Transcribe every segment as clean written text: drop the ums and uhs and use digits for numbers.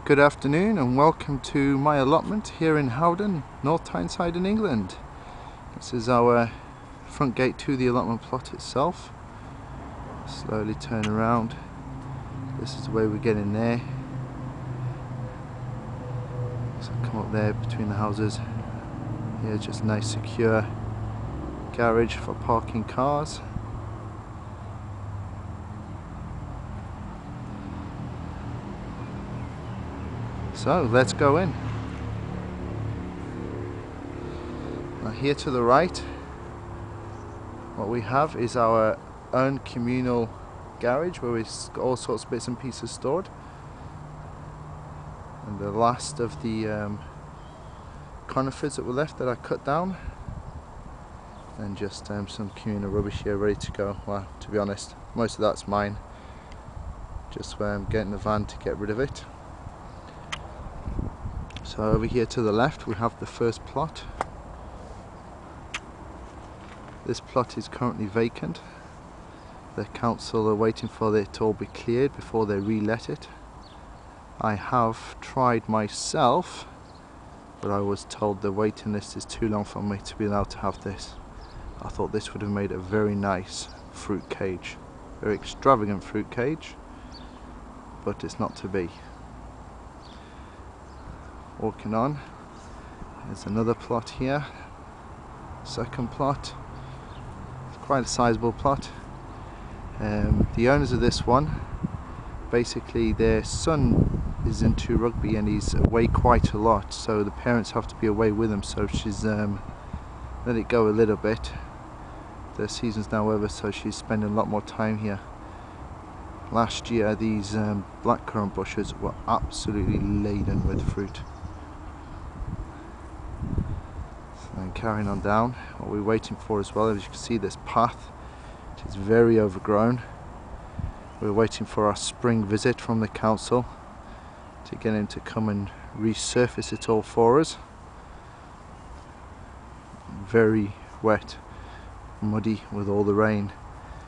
Good afternoon and welcome to my allotment here in Howden, North Tyneside in England. This is our front gate to the allotment plot itself. Slowly turn around. This is the way we get in there. So come up there between the houses. Here's just a nice secure garage for parking cars. So let's go in. Now here to the right, what we have is our own communal garage where we've got all sorts of bits and pieces stored. And the last of the conifers that were left that I cut down. And just some communal rubbish here ready to go. Well, to be honest, most of that's mine. Just getting the van to get rid of it. So over here to the left we have the first plot. This plot is currently vacant. The council are waiting for it to all be cleared before they re-let it. I have tried myself, but I was told the waiting list is too long for me to be allowed to have this. I thought this would have made a very nice fruit cage. Very extravagant fruit cage, but it's not to be. Walking on, there's another plot here, second plot. It's quite a sizable plot. The owners of this one, basically their son is into rugby and he's away quite a lot, so the parents have to be away with him, so she's let it go a little bit. The season's now over, so she's spending a lot more time here. Last year these blackcurrant bushes were absolutely laden with fruit. And carrying on down, what we're waiting for as well, as you can see, this path, it is very overgrown. We're waiting for our spring visit from the council to get him to come and resurface it all for us. Very wet, muddy with all the rain,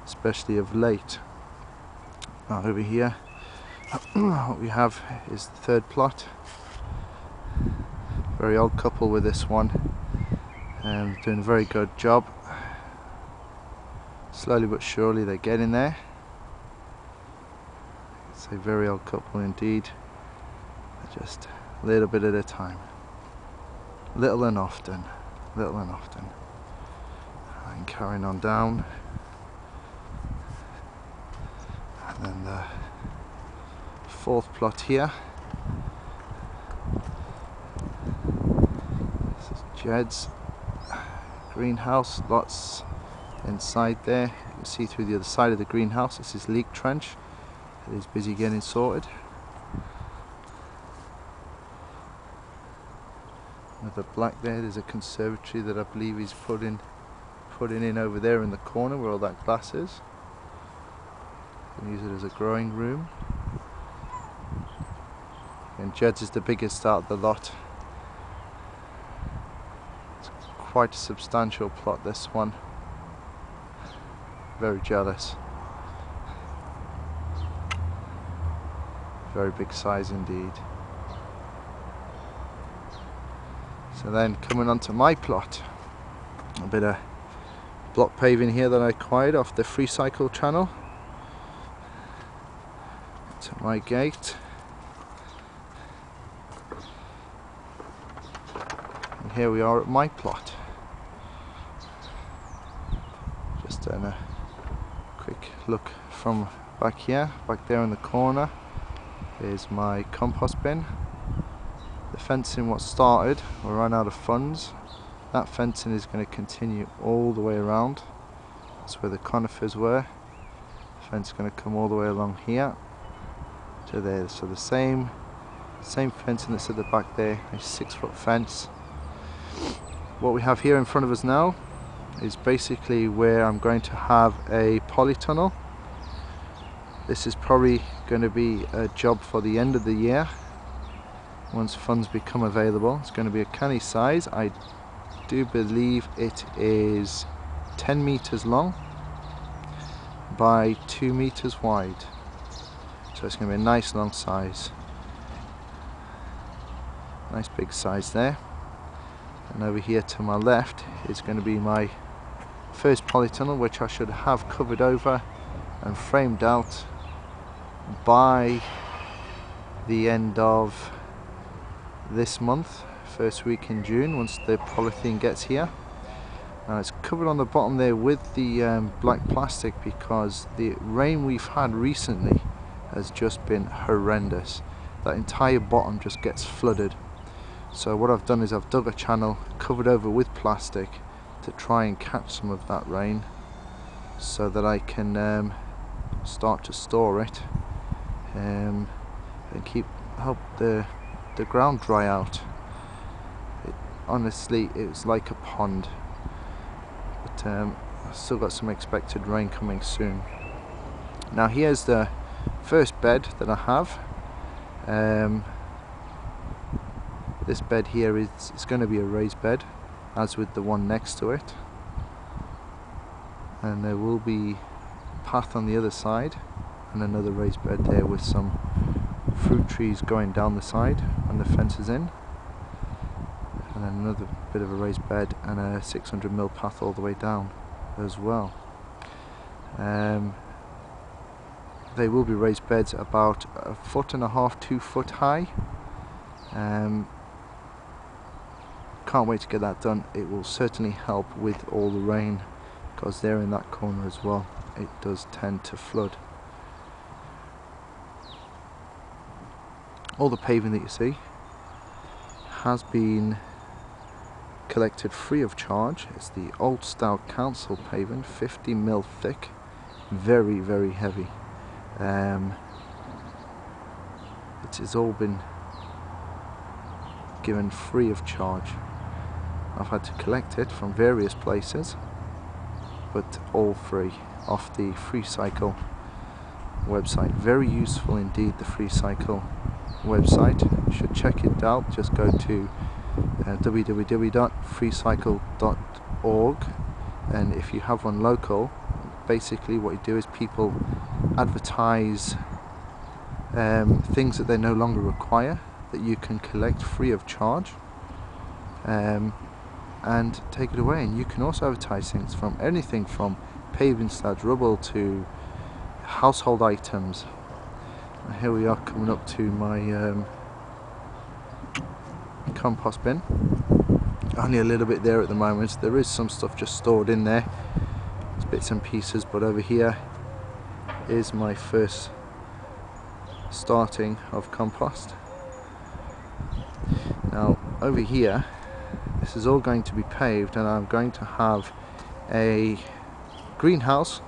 especially of late. Now over here, what we have is the third plot. Very old couple with this one. Doing a very good job. Slowly but surely they're getting there. It's a very old couple indeed. Just a little bit at a time. Little and often. Little and often. And carrying on down. And then the fourth plot here. This is Jed's greenhouse, lots inside there. You can see through the other side of the greenhouse. This is leak trench. It is busy getting sorted. With the black there's a conservatory that I believe he's putting in over there in the corner where all that glass is. You can use it as a growing room. And Jed's is the biggest out of the lot. Quite a substantial plot, this one. Very jealous. Very big size indeed. So then coming on to my plot, a bit of block paving here that I acquired off the Free Cycle channel. To my gate. And here we are at my plot. Just a quick look from back here, back there in the corner is my compost bin. The fencing was started, we ran out of funds. That fencing is going to continue all the way around. That's where the conifers were. The fence is going to come all the way along here to there. So the same fencing that's at the back there, a 6-foot fence. What we have here in front of us now is basically where I'm going to have a polytunnel. This is probably going to be a job for the end of the year once funds become available. It's going to be a canny size. I do believe it is 10 meters long by 2 meters wide, so it's going to be a nice long size. nice big size there. And over here to my left is going to be my first polytunnel, which I should have covered over and framed out by the end of this month, first week in June, once the polythene gets here. Now it's covered on the bottom there with the black plastic because the rain we've had recently has just been horrendous. That entire bottom just gets flooded. So what I've done is I've dug a channel, covered over with plastic to try and catch some of that rain so that I can start to store it and help the ground dry out. Honestly, it was like a pond, but I've still got some expected rain coming soon. Now here's the first bed that I have. This bed here is going to be a raised bed, as with the one next to it, and there will be a path on the other side and another raised bed there with some fruit trees going down the side and the fence is in, and then another bit of a raised bed and a 600mm path all the way down as well. They will be raised beds about 1.5 to 2 foot high. Can't wait to get that done. It will certainly help with all the rain because they're in that corner as well. It does tend to flood. All the paving that you see has been collected free of charge. It's the old style council paving, 50mm thick, very, very heavy. It has all been given free of charge. I've had to collect it from various places, but all free off the Free Cycle website. Very useful indeed, the Free Cycle website. You should check it out. Just go to www.freecycle.org, and if you have one local, basically what you do is people advertise things that they no longer require that you can collect free of charge, and take it away. And you can also advertise things from anything from paving slabs, rubble to household items. And here we are coming up to my compost bin. Only a little bit there at the moment. There is some stuff just stored in there, it's bits and pieces, but over here is my first starting of compost. Now over here, this is all going to be paved, and I'm going to have a greenhouse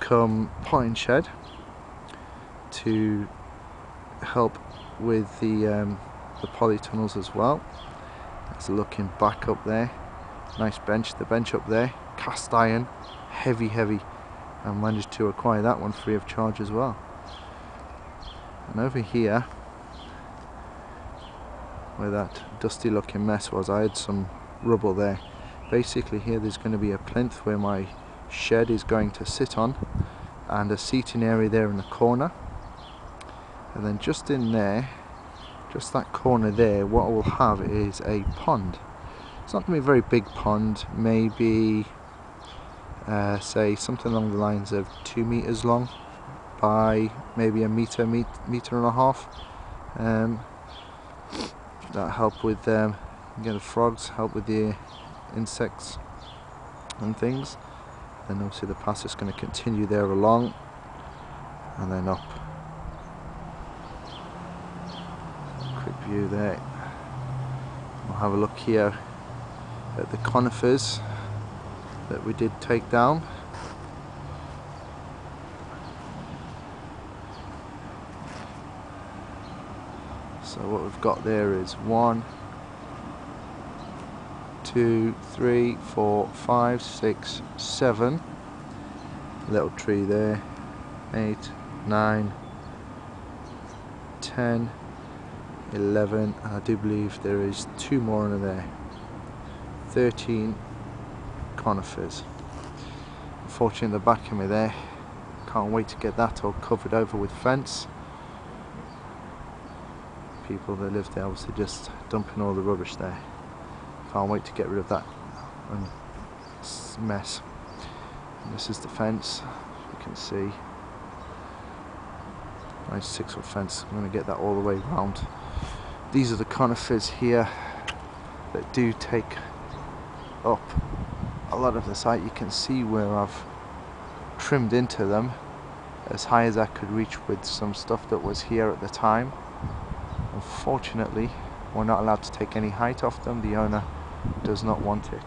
come potting shed to help with the polytunnels as well. That's looking back up there. Nice bench. The bench up there, cast iron, heavy. I managed to acquire that one free of charge as well. And over here, where that dusty looking mess was, I had some rubble there. Basically here there's going to be a plinth where my shed is going to sit on, and a seating area there in the corner, and then just in there, just that corner there, what I will have is a pond. It's not going to be a very big pond, maybe say something along the lines of 2 meters long by maybe a meter and a half. That help with the frogs, help with the insects and things. Then obviously the path is going to continue there along and then up. Quick view there. We'll have a look here at the conifers that we did take down. So what we've got there is 1, 2, 3, 4, 5, 6, 7. Little tree there. 8, 9, 10, 11, and I do believe there is 2 more in there. 13 conifers. Unfortunately, the back of me there. Can't wait to get that all covered over with fence. people that live there obviously just dumping all the rubbish there. Can't wait to get rid of that mess. And this is the fence, you can see. Nice 6-foot fence. I'm going to get that all the way round. These are the conifers here that do take up a lot of the site. You can see where I've trimmed into them as high as I could reach with some stuff that was here at the time. Unfortunately, we're not allowed to take any height off them. The owner does not want it,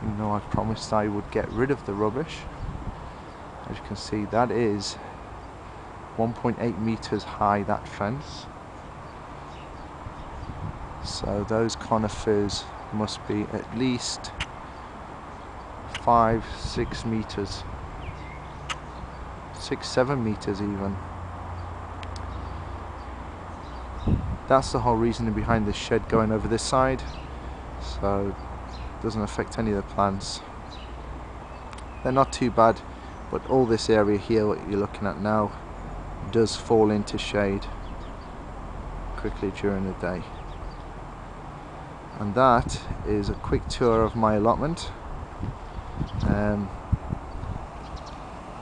even though I promised I would get rid of the rubbish. As you can see, that is 1.8 meters high, that fence. So those conifers must be at least 5-6 meters, 6-7 meters even. That's the whole reasoning behind this shed going over this side, so it doesn't affect any of the plants. They're not too bad, but all this area here, what you're looking at now, does fall into shade quickly during the day. And that is a quick tour of my allotment.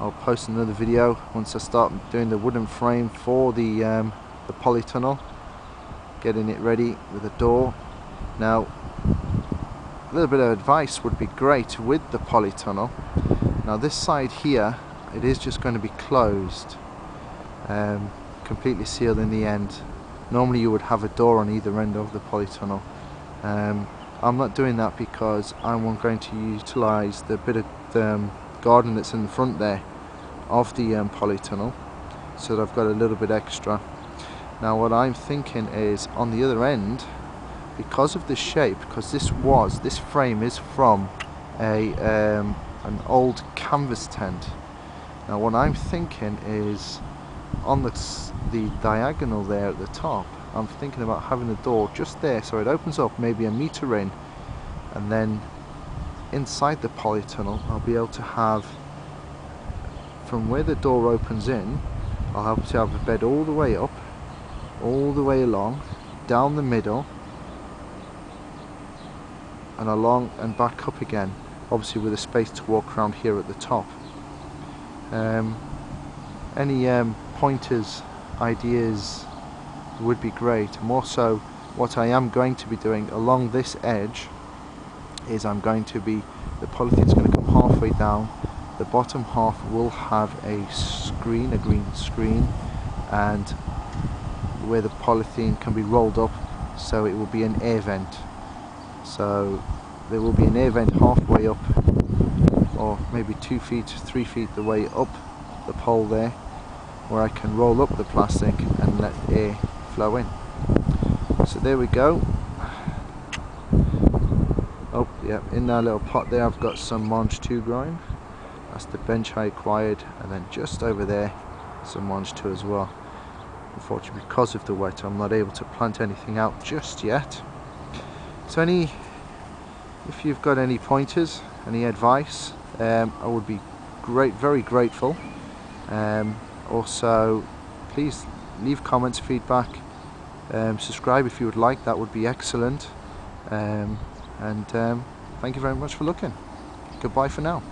I'll post another video once I start doing the wooden frame for the polytunnel, getting it ready with a door. Now, a little bit of advice would be great with the polytunnel. Now this side here, it is just going to be closed, completely sealed in the end. Normally you would have a door on either end of the polytunnel. I'm not doing that because I'm going to utilise the bit of garden that's in the front there of the polytunnel, so that I've got a little bit extra. Now what I'm thinking is on the other end, because of the shape, because this frame is from an old canvas tent. Now what I'm thinking is on the diagonal there at the top, I'm thinking about having a door just there, so it opens up maybe a meter in, and then inside the polytunnel I'll be able to have, from where the door opens in, I'll have to have a bed all the way up, all the way along, down the middle, and along and back up again, obviously with a space to walk around here at the top. Any pointers, ideas would be great. And also what I am going to be doing along this edge is the polythene's going to come halfway down. The bottom half will have a screen, a green screen, and where the polythene can be rolled up, so it will be an air vent. So there will be an air vent halfway up, or maybe 2 feet, 3 feet the way up the pole there, where I can roll up the plastic and let air flow in. So there we go. Oh yeah, in that little pot there I've got some Monge 2 growing. That's the bench I acquired, and then just over there some Monge 2 as well. Unfortunately, because of the wet, I'm not able to plant anything out just yet. So if you've got any pointers, any advice, I would be very grateful. Also, please leave comments, feedback, subscribe if you would like, that would be excellent. Thank you very much for looking. Goodbye for now.